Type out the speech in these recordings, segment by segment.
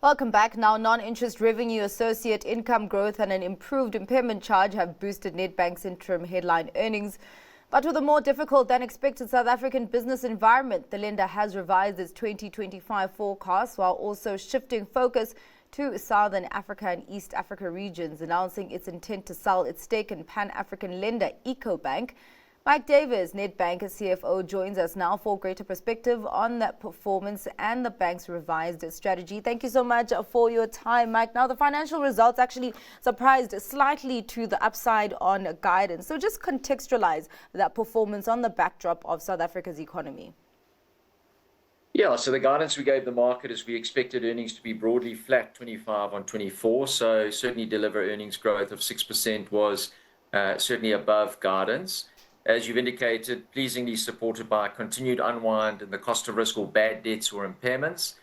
Welcome back. Now, non-interest revenue, associate income growth and an improved impairment charge have boosted Nedbank's interim headline earnings. But with a more difficult than expected South African business environment, the lender has revised its 2025 forecast while also shifting focus to Southern Africa and East Africa regions, announcing its intent to sell its stake in Pan-African lender Ecobank. Mike Davis, Nedbank CFO, joins us now for greater perspective on that performance and the bank's revised strategy. Thank you so much for your time, Mike. Now, the financial results actually surprised slightly to the upside on guidance. So just contextualize that performance on the backdrop of South Africa's economy. Yeah, so the guidance we gave the market is we expected earnings to be broadly flat 25 on 24. So certainly deliver earnings growth of 6% was certainly above guidance. As you've indicated, pleasingly supported by continued unwind in the cost of risk or bad debts or impairments,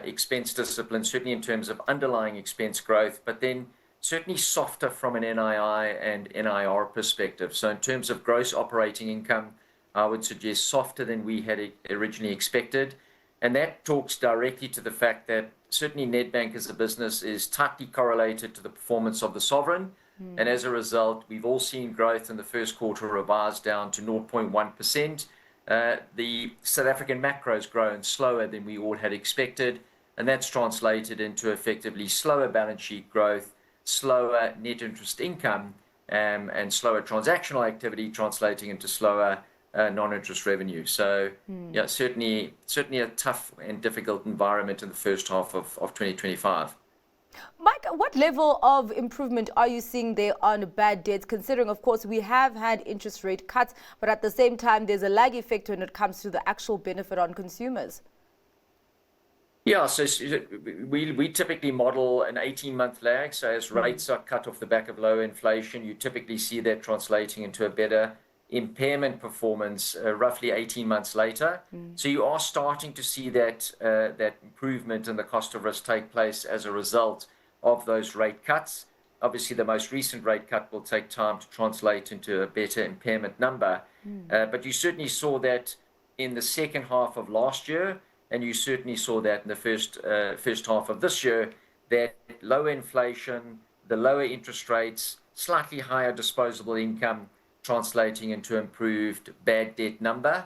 expense discipline, certainly in terms of underlying expense growth, but then certainly softer from an NII and NIR perspective. So in terms of gross operating income, I would suggest softer than we had originally expected. And that talks directly to the fact that certainly Nedbank as a business is tightly correlated to the performance of the sovereign. And as a result, we've all seen growth in the first quarter revised down to 0.1%. The South African macro has grown slower than we all had expected, and that's translated into effectively slower balance sheet growth, slower net interest income, and slower transactional activity translating into slower non-interest revenue. So, yeah, certainly a tough and difficult environment in the first half of 2025. Mike, what level of improvement are you seeing there on bad debts, considering, of course, we have had interest rate cuts, but at the same time, there's a lag effect when it comes to the actual benefit on consumers? Yeah, so we typically model an 18-month lag. So as rates are cut off the back of low inflation, you typically see that translating into a better impairment performance roughly 18 months later. So you are starting to see that improvement in the cost of risk take place as a result of those rate cuts. Obviously, the most recent rate cut will take time to translate into a better impairment number. But you certainly saw that in the second half of last year, and you certainly saw that in the first half of this year, that lower inflation, the lower interest rates, slightly higher disposable income, translating into improved bad debt number.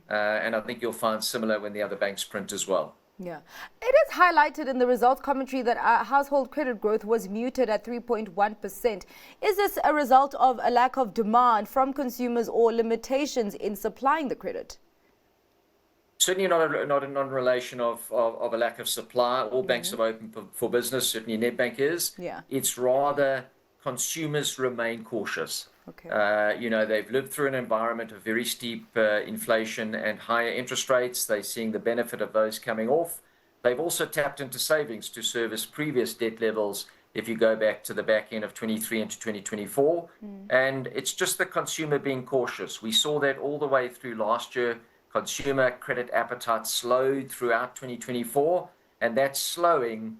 And I think you'll find similar when the other banks print as well. Yeah. It is highlighted in the results commentary that household credit growth was muted at 3.1%. Is this a result of a lack of demand from consumers or limitations in supplying the credit? Certainly not a non-relation of a lack of supply. All banks are open for business. Certainly Nedbank is. Yeah. It's rather consumers remain cautious. Okay. They've lived through an environment of very steep inflation and higher interest rates. They're seeing the benefit of those coming off. They've also tapped into savings to service previous debt levels if you go back to the back end of 23 into 2024. And it's just the consumer being cautious. We saw that all the way through last year. Consumer credit appetite slowed throughout 2024, and that slowing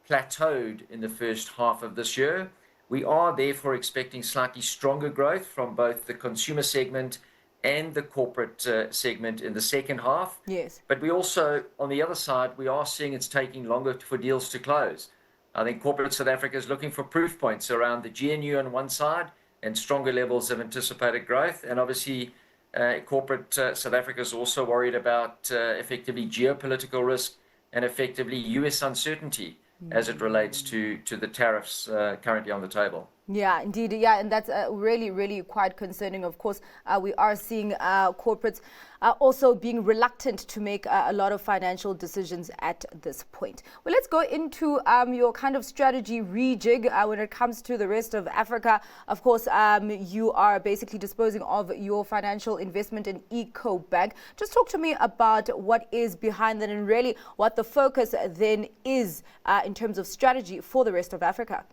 plateaued in the first half of this year. We are therefore expecting slightly stronger growth from both the consumer segment and the corporate segment in the second half. Yes. But we also, on the other side, we are seeing it's taking longer for deals to close. I think corporate South Africa is looking for proof points around the GNU on one side and stronger levels of anticipated growth. And obviously, corporate South Africa is also worried about effectively geopolitical risk and effectively US uncertainty as it relates to the tariffs currently on the table. Yeah, indeed. Yeah, and that's really, really quite concerning. Of course, we are seeing corporates also being reluctant to make a lot of financial decisions at this point. Well, let's go into your kind of strategy rejig when it comes to the rest of Africa. Of course, you are basically disposing of your financial investment in Ecobank. Just talk to me about what is behind that and really what the focus then is in terms of strategy for the rest of Africa.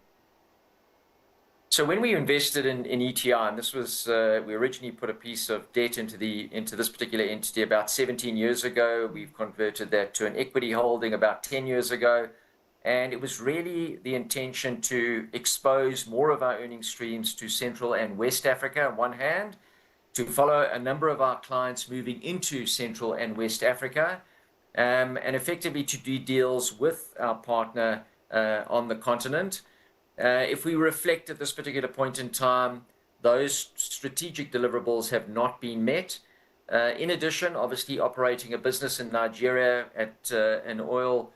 So when we invested in ETI, and this was, we originally put a piece of debt into this particular entity about 17 years ago. We've converted that to an equity holding about 10 years ago. And it was really the intention to expose more of our earning streams to Central and West Africa on one hand, to follow a number of our clients moving into Central and West Africa, and effectively to do deals with our partner on the continent. If we reflect at this particular point in time, those strategic deliverables have not been met. In addition, obviously operating a business in Nigeria at an oil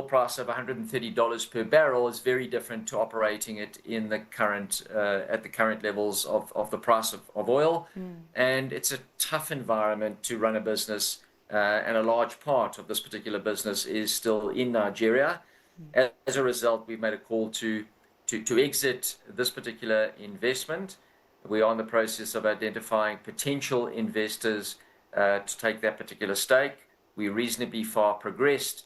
price of $130 per barrel is very different to operating it in the current at the current levels of the price of oil. And it's a tough environment to run a business, and a large part of this particular business is still in Nigeria. As a result, we've made a call to exit this particular investment. We are in the process of identifying potential investors to take that particular stake. We're reasonably far progressed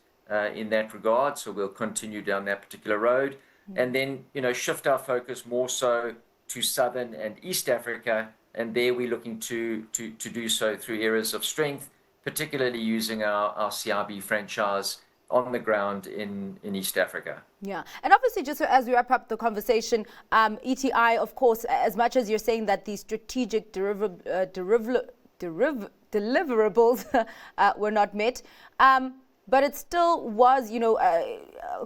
in that regard, so we'll continue down that particular road, and then shift our focus more so to Southern and East Africa, and there we're looking to do so through areas of strength, particularly using our CIB franchise on the ground in East Africa. Yeah, and obviously, just as we wrap up the conversation, ETI, of course, as much as you're saying that the strategic deliverables were not met, but it still was, a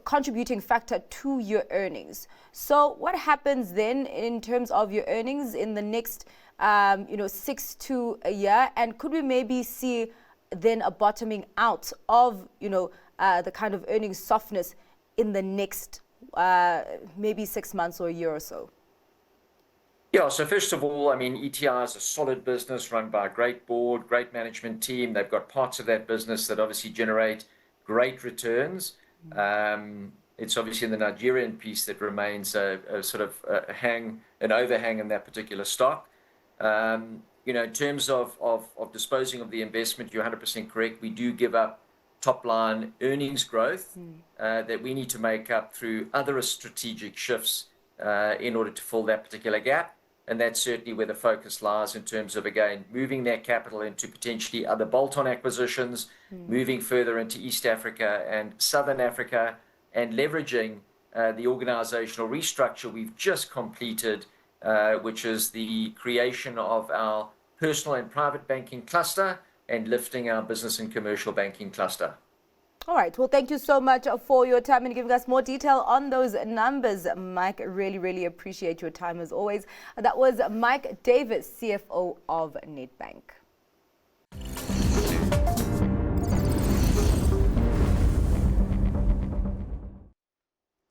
contributing factor to your earnings. So what happens then in terms of your earnings in the next, 6 to a year? And could we maybe see then a bottoming out of, the kind of earnings softness in the next maybe 6 months or a year or so? Yeah, so first of all, ETI is a solid business run by a great board, great management team. They've got parts of that business that obviously generate great returns. It's obviously in the Nigerian piece that remains a sort of an overhang in that particular stock. In terms of disposing of the investment, you're 100% correct. We do give up top line earnings growth that we need to make up through other strategic shifts in order to fill that particular gap. And that's certainly where the focus lies in terms of, again, moving that capital into potentially other bolt-on acquisitions, moving further into East Africa and Southern Africa, and leveraging the organizational restructure we've just completed, which is the creation of our personal and private banking cluster and lifting our business and commercial banking cluster. All right. Well, thank you so much for your time and giving us more detail on those numbers, Mike. Really, really appreciate your time as always. That was Mike Davis, CFO of Nedbank.